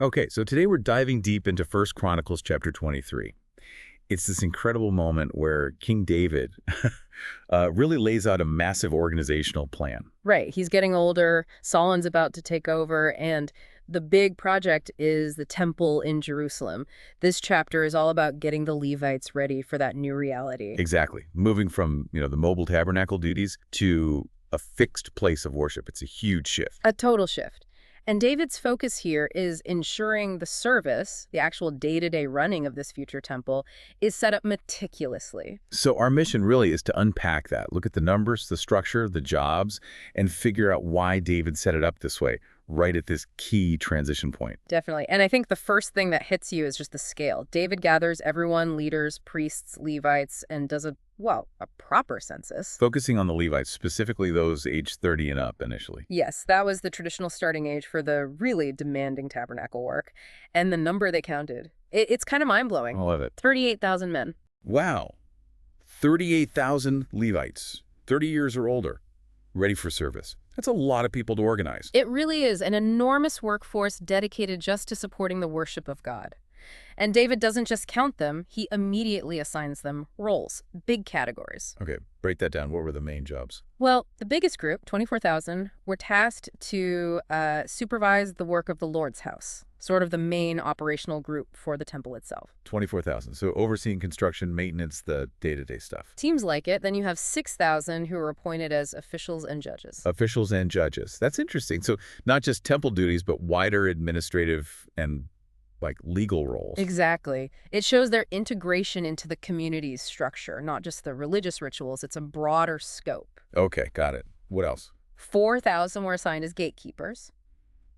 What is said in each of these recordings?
Okay, so today we're diving deep into First Chronicles chapter 23. It's this incredible moment where King David really lays out a massive organizational plan. Right. He's getting older. Solomon's about to take over, and the big project is the temple in Jerusalem. This chapter is all about getting the Levites ready for that new reality. Exactly. Moving from, the mobile tabernacle duties to a fixed place of worship. It's a huge shift. A total shift. And David's focus here is ensuring the service, the actual day-to-day running of this future temple, is set up meticulously. So our mission really is to unpack that, look at the numbers, the structure, the jobs, and figure out why David set it up this way, right at this key transition point. Definitely. And I think the first thing that hits you is just the scale. David gathers everyone, leaders, priests, Levites, and does a proper census. Focusing on the Levites, specifically those aged 30 and up initially. Yes, that was the traditional starting age for the really demanding tabernacle work. And the number they counted, it's kind of mind-blowing. I love it. 38,000 men. Wow. 38,000 Levites, 30 years or older, ready for service. That's a lot of people to organize. It really is an enormous workforce dedicated just to supporting the worship of God. And David doesn't just count them, he immediately assigns them roles, big categories. Okay, break that down. What were the main jobs? Well, the biggest group, 24,000, were tasked to supervise the work of the Lord's house, sort of the main operational group for the temple itself. 24,000. So overseeing construction, maintenance, the day-to-day stuff. Seems like it. Then you have 6,000 who are appointed as officials and judges. Officials and judges. That's interesting. So not just temple duties, but wider administrative and legal roles. Exactly. It shows their integration into the community's structure, not just the religious rituals. It's a broader scope. Okay, got it. What else? 4,000 were assigned as gatekeepers.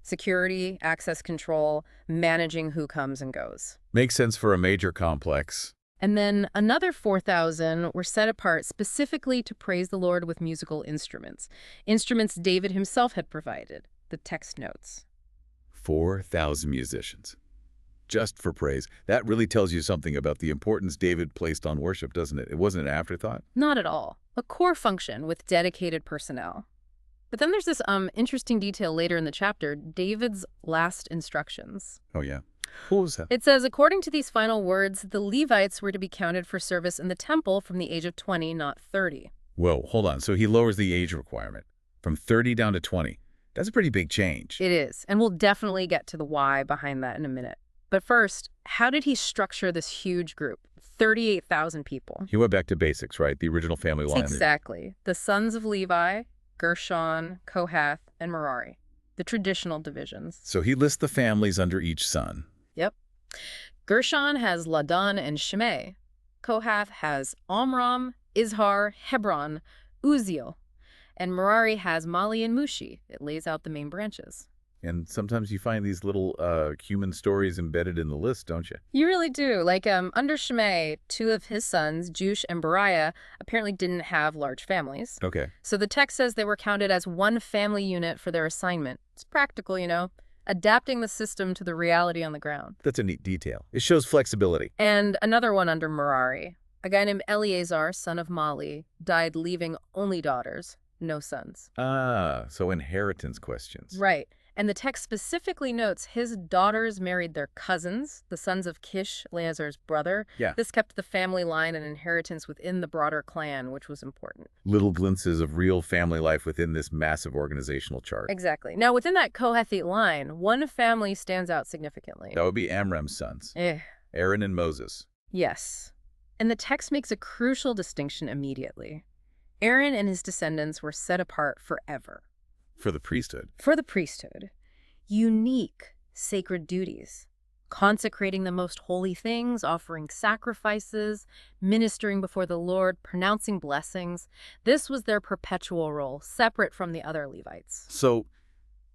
Security, access control, managing who comes and goes. Makes sense for a major complex. And then another 4,000 were set apart specifically to praise the Lord with musical instruments. Instruments David himself had provided, the text notes. 4,000 musicians. Just for praise. That really tells you something about the importance David placed on worship, doesn't it? It wasn't an afterthought. Not at all. A core function with dedicated personnel. But then there's this interesting detail later in the chapter, David's last instructions. Oh, yeah. What was that? It says, according to these final words, the Levites were to be counted for service in the temple from the age of 20, not 30. Whoa, hold on. So he lowers the age requirement from 30 down to 20. That's a pretty big change. It is, and we'll definitely get to the why behind that in a minute. But first, how did he structure this huge group, 38,000 people? He went back to basics, right? The original family line. Exactly. The sons of Levi, Gershon, Kohath, and Merari, the traditional divisions. So he lists the families under each son. Yep. Gershon has Ladan and Shimei. Kohath has Omram, Izhar, Hebron, Uziel. And Merari has Mali and Mushi. It lays out the main branches. And sometimes you find these little human stories embedded in the list, don't you? You really do. Like, under Shimei, two of his sons, Jush and Beriah, apparently didn't have large families. Okay. So the text says they were counted as one family unit for their assignment. It's practical, adapting the system to the reality on the ground. That's a neat detail. It shows flexibility. And another one under Merari. A guy named Eleazar, son of Mali, died leaving only daughters, no sons. Ah, so inheritance questions. Right. And the text specifically notes his daughters married their cousins, the sons of Kish, Eleazar's brother. Yeah. This kept the family line and inheritance within the broader clan, which was important. Little glimpses of real family life within this massive organizational chart. Exactly. Now, within that Kohathite line, one family stands out significantly. That would be Amram's sons, Aaron and Moses. Yes. And the text makes a crucial distinction immediately. Aaron and his descendants were set apart forever. For the priesthood. For the priesthood. Unique sacred duties. Consecrating the most holy things, offering sacrifices, ministering before the Lord, pronouncing blessings. This was their perpetual role, separate from the other Levites. So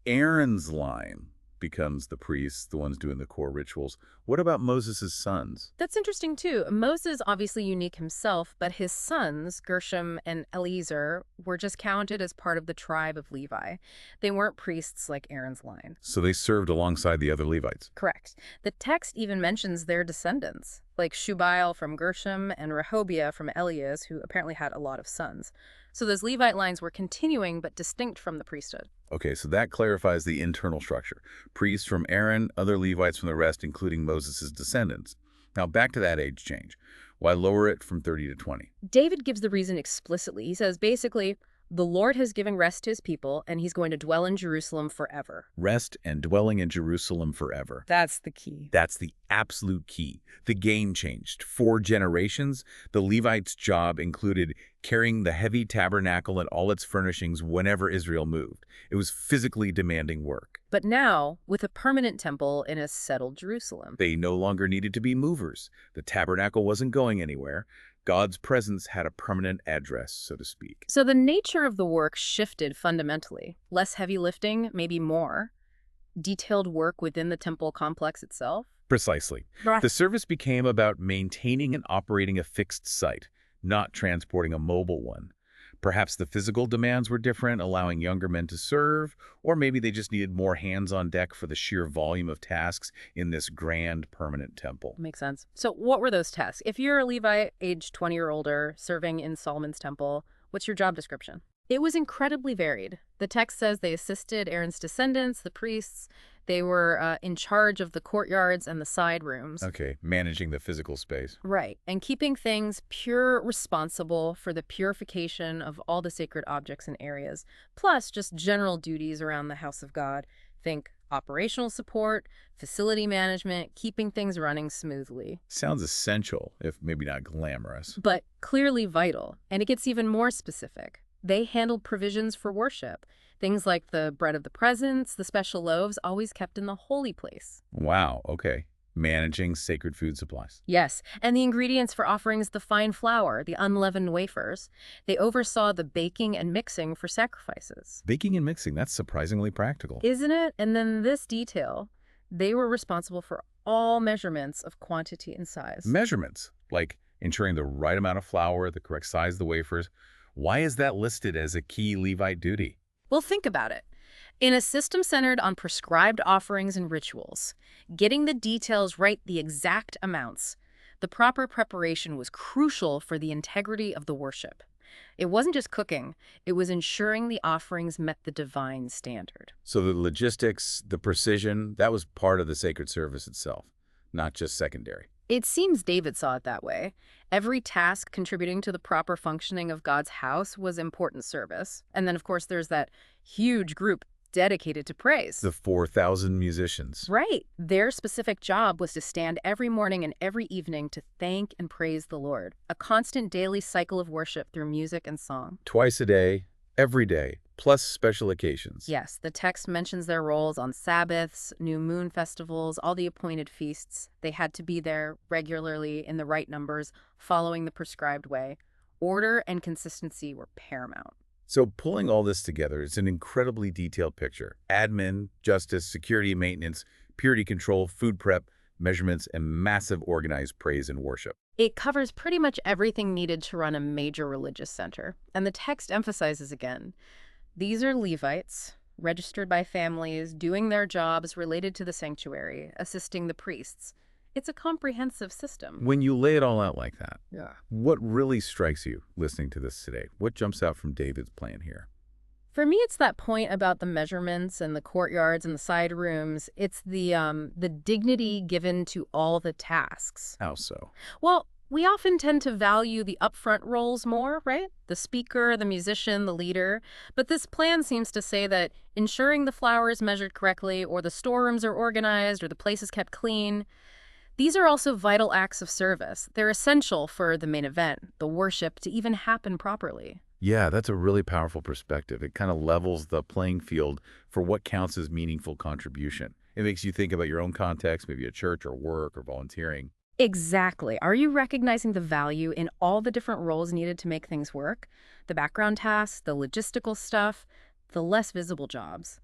Aaron's line becomes the priests, the ones doing the core rituals. What about Moses' sons? That's interesting, too. Moses obviously unique himself, but his sons, Gershom and Eleazar, were just counted as part of the tribe of Levi. They weren't priests like Aaron's line. So they served alongside the other Levites. Correct. The text even mentions their descendants, like Shubael from Gershom and Rehobiah from Elias, who apparently had a lot of sons. So those Levite lines were continuing but distinct from the priesthood. Okay, so that clarifies the internal structure. Priests from Aaron, other Levites from the rest, including Moses' descendants. Now back to that age change. Why lower it from 30 to 20? David gives the reason explicitly. He says, basically, the Lord has given rest to his people, and he's going to dwell in Jerusalem forever. Rest and dwelling in Jerusalem forever. That's the key. That's the absolute key. The game changed. 4 generations, the Levites' job included carrying the heavy tabernacle and all its furnishings whenever Israel moved. It was physically demanding work. But now, with a permanent temple in a settled Jerusalem. They no longer needed to be movers. The tabernacle wasn't going anywhere. God's presence had a permanent address, so to speak. So the nature of the work shifted fundamentally. Less heavy lifting, maybe more. Detailed work within the temple complex itself. Precisely. The service became about maintaining and operating a fixed site, not transporting a mobile one. Perhaps the physical demands were different, allowing younger men to serve, or maybe they just needed more hands on deck for the sheer volume of tasks in this grand permanent temple. Makes sense. So what were those tasks? If you're a Levite, age 20 or older, serving in Solomon's temple, what's your job description? It was incredibly varied. The text says they assisted Aaron's descendants, the priests. They were in charge of the courtyards and the side rooms. Okay, managing the physical space. Right, and keeping things pure, responsible for the purification of all the sacred objects and areas, plus just general duties around the house of God. Think operational support, facility management, keeping things running smoothly. Sounds essential, if maybe not glamorous. But clearly vital, and it gets even more specific. They handled provisions for worship. Things like the bread of the presence, the special loaves, always kept in the holy place. Wow, okay. Managing sacred food supplies. Yes, and the ingredients for offerings, the fine flour, the unleavened wafers. They oversaw the baking and mixing for sacrifices. Baking and mixing, that's surprisingly practical. Isn't it? And then this detail, they were responsible for all measurements of quantity and size. Measurements, like ensuring the right amount of flour, the correct size of the wafers. Why is that listed as a key Levite duty? Well, think about it. In a system centered on prescribed offerings and rituals, getting the details right, the exact amounts, the proper preparation was crucial for the integrity of the worship. It wasn't just cooking, it was ensuring the offerings met the divine standard. So the logistics, the precision, that was part of the sacred service itself, not just secondary. It seems David saw it that way. Every task contributing to the proper functioning of God's house was important service. And then, of course, there's that huge group dedicated to praise. The 4,000 musicians. Right. Their specific job was to stand every morning and every evening to thank and praise the Lord. A constant daily cycle of worship through music and song. Twice a day, every day, plus special occasions. Yes, the text mentions their roles on Sabbaths, new moon festivals, all the appointed feasts. They had to be there regularly in the right numbers, following the prescribed way. Order and consistency were paramount. So pulling all this together, it's an incredibly detailed picture. Admin, justice, security, maintenance, purity control, food prep, measurements, and massive organized praise and worship. It covers pretty much everything needed to run a major religious center. And the text emphasizes again, these are Levites, registered by families, doing their jobs related to the sanctuary, assisting the priests. It's a comprehensive system. When you lay it all out like that, Yeah. what really strikes you listening to this today? What jumps out from David's plan here? For me, it's that point about the measurements and the courtyards and the side rooms. It's the dignity given to all the tasks. How so? Well, we often tend to value the upfront roles more, right? The speaker, the musician, the leader. But this plan seems to say that ensuring the flour is measured correctly, or the storerooms are organized, or the place is kept clean, these are also vital acts of service. They're essential for the main event, the worship, to even happen properly. Yeah, that's a really powerful perspective. It kind of levels the playing field for what counts as meaningful contribution. It makes you think about your own context, maybe at church or work or volunteering. Exactly. Are you recognizing the value in all the different roles needed to make things work? The background tasks, the logistical stuff, the less visible jobs.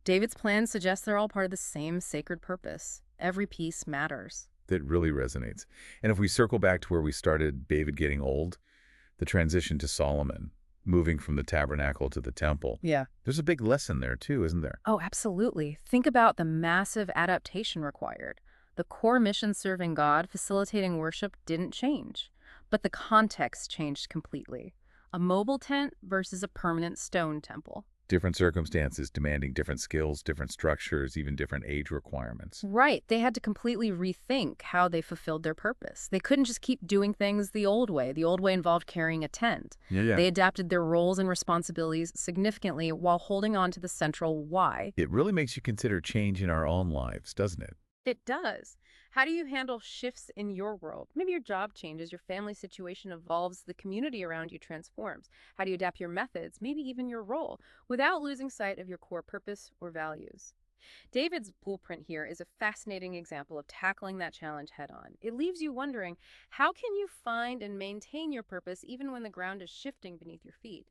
David's plan suggests they're all part of the same sacred purpose. Every piece matters. That really resonates. And if we circle back to where we started, David getting old, the transition to Solomon, moving from the tabernacle to the temple. Yeah. There's a big lesson there too, isn't there? Oh, absolutely. Think about the massive adaptation required. The core mission serving God, facilitating worship, didn't change. But the context changed completely. A mobile tent versus a permanent stone temple. Different circumstances demanding different skills, different structures, even different age requirements. Right. They had to completely rethink how they fulfilled their purpose. They couldn't just keep doing things the old way. The old way involved carrying a tent. Yeah. They adapted their roles and responsibilities significantly while holding on to the central why. It really makes you consider change in our own lives, doesn't it? It does. How do you handle shifts in your world? Maybe your job changes, your family situation evolves, the community around you transforms. How do you adapt your methods, maybe even your role, without losing sight of your core purpose or values? David's blueprint here is a fascinating example of tackling that challenge head on. It leaves you wondering, how can you find and maintain your purpose even when the ground is shifting beneath your feet?